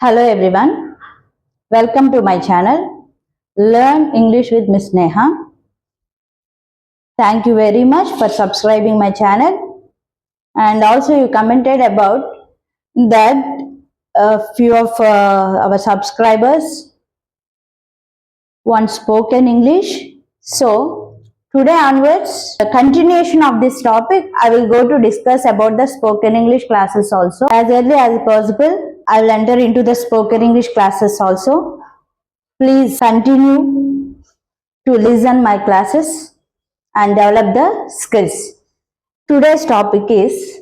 Hello everyone, welcome to my channel Learn English with Miss Neha. Thank you very much for subscribing my channel, and also you commented about that a few of our subscribers want spoken English. So today onwards, the continuation of this topic, I will go to discuss about the spoken English classes also. As early as possible, I will enter into the spoken English classes also. Please continue to listen my classes and develop the skills. Today's topic is,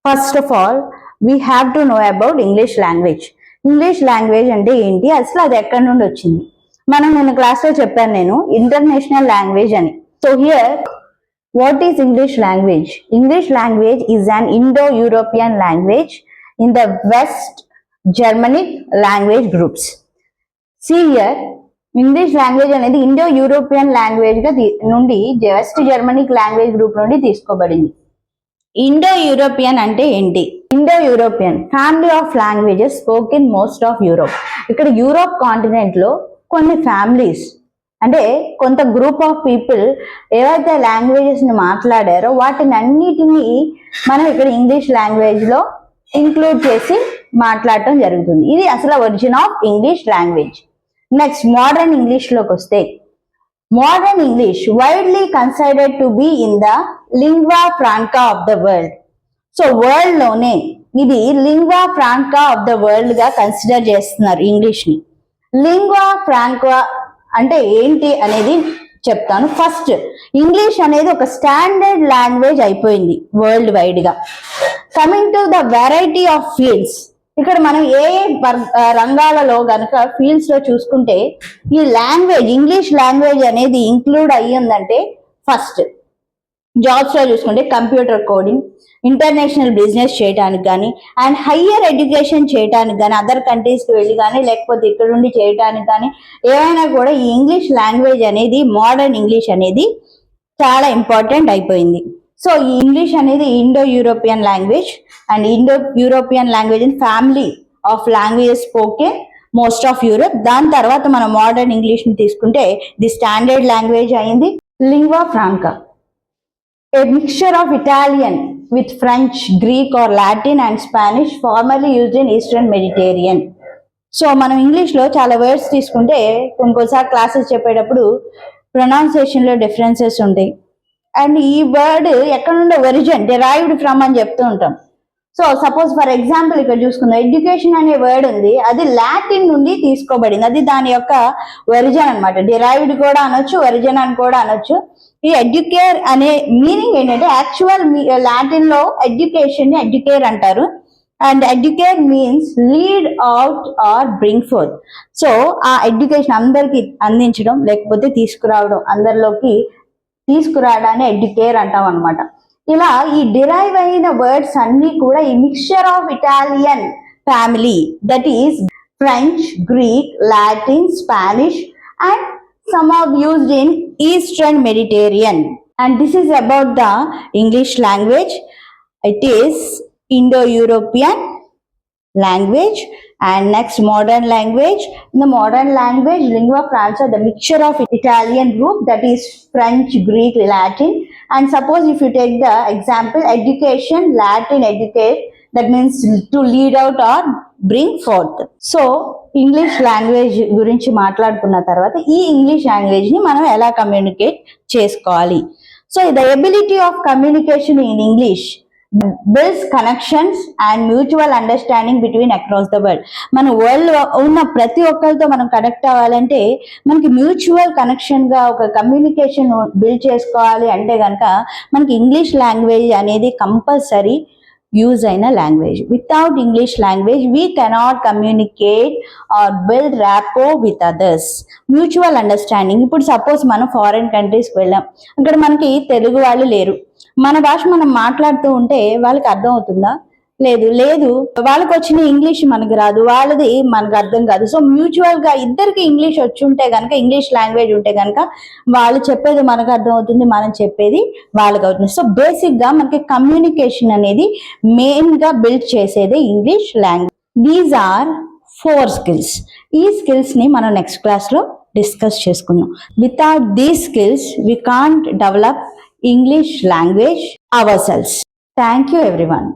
first of all, we have to know about English language. English language అంటే ఏంటి, అసలు అది ఎక్కడి నుండి వచ్చింది? మనం నిన్న క్లాస్లో చెప్పాను నేను ఇంటర్నేషనల్ లాంగ్వేజ్ అని. So here what is English language? English language is an Indo-European language in the west Germanic language groups. See here, English language అనేది ఇండో యూరోపియన్ లాంగ్వేజ్ గా నుండి వెస్ట్ జర్మనిక్ లాంగ్వేజ్ గ్రూప్ నుండి తీసుకోబడింది. Indo European అంటే ఏంటి? Indo European family of languages spoke in most of Europe. ఇక్కడ Europe continent లో కొన్ని ఫ్యామిలీస్ అంటే కొంత గ్రూప్ ఆఫ్ పీపుల్ ఏవైతే లాంగ్వేజెస్ ని మాట్లాడారో వాటిని అన్నిటినీ మనం ఇక్కడ ఇంగ్లీష్ లాంగ్వేజ్ లో ఇంక్లూడ్ చేసి మాట్లాడటం జరుగుతుంది. ఇది అసలు origin of English language. Next modern English లోకి వస్తే, modern English widely considered to be in the lingua franca of the world. So world లోనే ఇది lingua franca of the world గా కన్సిడర్ చేస్తున్నారు ఇంగ్లీష్ ని. లింగ్వా ఫ్రాంకా అంటే ఏంటి అనేది చెప్తాను. ఫస్ట్, ఇంగ్లీష్ అనేది ఒక స్టాండర్డ్ లాంగ్వేజ్ అయిపోయింది వరల్డ్ వైడ్ గా. Coming to the variety of fields, ఇక్కడ మనం ఏ రంగాలలో గనక ఫీల్డ్స్ లో చూసుకుంటే ఈ లాంగ్వేజ్ ఇంగ్లీష్ లాంగ్వేజ్ అనేది ఇంక్లూడ్ అయ్యిందంటే, ఫస్ట్ జాబ్స్ లో చూసుకుంటే కంప్యూటర్ కోడింగ్, ఇంటర్నేషనల్ బిజినెస్ చేయడానికి కానీ, అండ్ హయ్యర్ ఎడ్యుకేషన్ చేయడానికి కానీ, అదర్ కంట్రీస్కి వెళ్ళి కానీ లేకపోతే ఇక్కడ నుండి చేయడానికి కానీ ఏమైనా కూడా ఈ ఇంగ్లీష్ లాంగ్వేజ్ అనేది, మోడర్న్ ఇంగ్లీష్ అనేది చాలా ఇంపార్టెంట్ అయిపోయింది. సో ఈ ఇంగ్లీష్ అనేది Indo European language and Indo European language and family of languages spoken most of Europe. దాని తర్వాత మనం మోడర్న్ ఇంగ్లీష్ ని తీసుకుంటే ది స్టాండర్డ్ లాంగ్వేజ్ అయింది lingua franca, a mixture of Italian with French, Greek or Latin and Spanish formerly used in eastern Mediterranean. So మనం English లో చాలా words తీసుకుంటే కొన్నిసార్లు క్లాసెస్ చెప్పేటప్పుడు ప్రొనౌన్సియేషన్ లో డిఫరెన్సెస్ ఉంటాయి. అండ్ ఈ వర్డ్ ఎక్కడ నుండి ఒరిజిన్, డిరైవ్డ్ ఫ్రమ్ అని చెప్తూ ఉంటాం. సో సపోజ్ ఫర్ ఎగ్జాంపుల్ ఇక్కడ చూసుకుందాం, ఎడ్యుకేషన్ అనే వర్డ్ ఉంది, అది లాటిన్ నుండి తీసుకోబడింది, అది దాని యొక్క ఒరిజిన్ అనమాట. డిరైవ్డ్ కూడా అనొచ్చు, ఒరిజిన్ అని కూడా అనొచ్చు. ఈ ఎడ్యుకేర్ అనే మీనింగ్ ఏంటంటే, యాక్చువల్ లాటిన్ లో ఎడ్యుకేషన్ ని ఎడ్యుకేర్ అంటారు. And educate means lead out or bring forth. So ఆ ఎడ్యుకేషన్ అందరికి అందించడం లేకపోతే తీసుకురావడం, అందరిలోకి తీసుకురావడాన్ని ఎడ్యుకేర్ అంటాం అనమాట. ఇలా ఈ డిరైవ్ అయిన వర్డ్స్ అన్ని కూడా ఈ mixture of Italian family, that is French, Greek, Latin, Spanish and some are used in Eastern Mediterranean. And this is about the English language. It is Indo-European language. And next, modern language. In the modern language, lingua franca, the mixture of Italian group, that is French, Greek, Latin. And suppose if you take the example, education, Latin, educate, that means to lead out or bring forth. So English language గురించి మాట్లాడుకున్న తర్వాత ఈ English language ని మనం ఎలా communicate చేసుకోవాలి? So the ability of communication in English builds connections and mutual understanding between across the world. మన world ఉన్న ప్రతి ఒక్కరితో మనం కనెక్ట్ అవ్వాలంటే మనకి మ్యూచువల్ కనెక్షన్ గా ఒక కమ్యూనికేషన్ బిల్డ్ చేసుకోవాలి అంటే కనుక మనకి ఇంగ్లీష్ లాంగ్వేజ్ అనేది కంపల్సరీ యూజ్ అయిన language. Without English language we cannot communicate or build rapport with others. Mutual understanding, ఇప్పుడు సపోజ్ మనం ఫారిన్ కంట్రీస్కి వెళ్ళాం, అక్కడ మనకి తెలుగు వాళ్ళు లేరు, మన భాష మనం మాట్లాడుతూ ఉంటే వాళ్ళకి అర్థం అవుతుందా? లేదు. వాళ్ళకి వచ్చిన ఇంగ్లీష్ మనకి రాదు, వాళ్ళది మనకు అర్థం కాదు. సో మ్యూచువల్ గా ఇద్దరికి ఇంగ్లీష్ వచ్చి ఉంటే కనుక, ఇంగ్లీష్ లాంగ్వేజ్ ఉంటే కనుక వాళ్ళు చెప్పేది మనకు అర్థం అవుతుంది, మనం చెప్పేది వాళ్ళకి అవుతుంది. సో బేసిక్ గా మనకి కమ్యూనికేషన్ అనేది మెయిన్ గా బిల్డ్ చేసేది English language. These are 4 skills. ఈ స్కిల్స్ని మనం నెక్స్ట్ క్లాస్లో డిస్కస్ చేసుకుందాం. Without these skills we can't develop English language ourselves. Thank you everyone.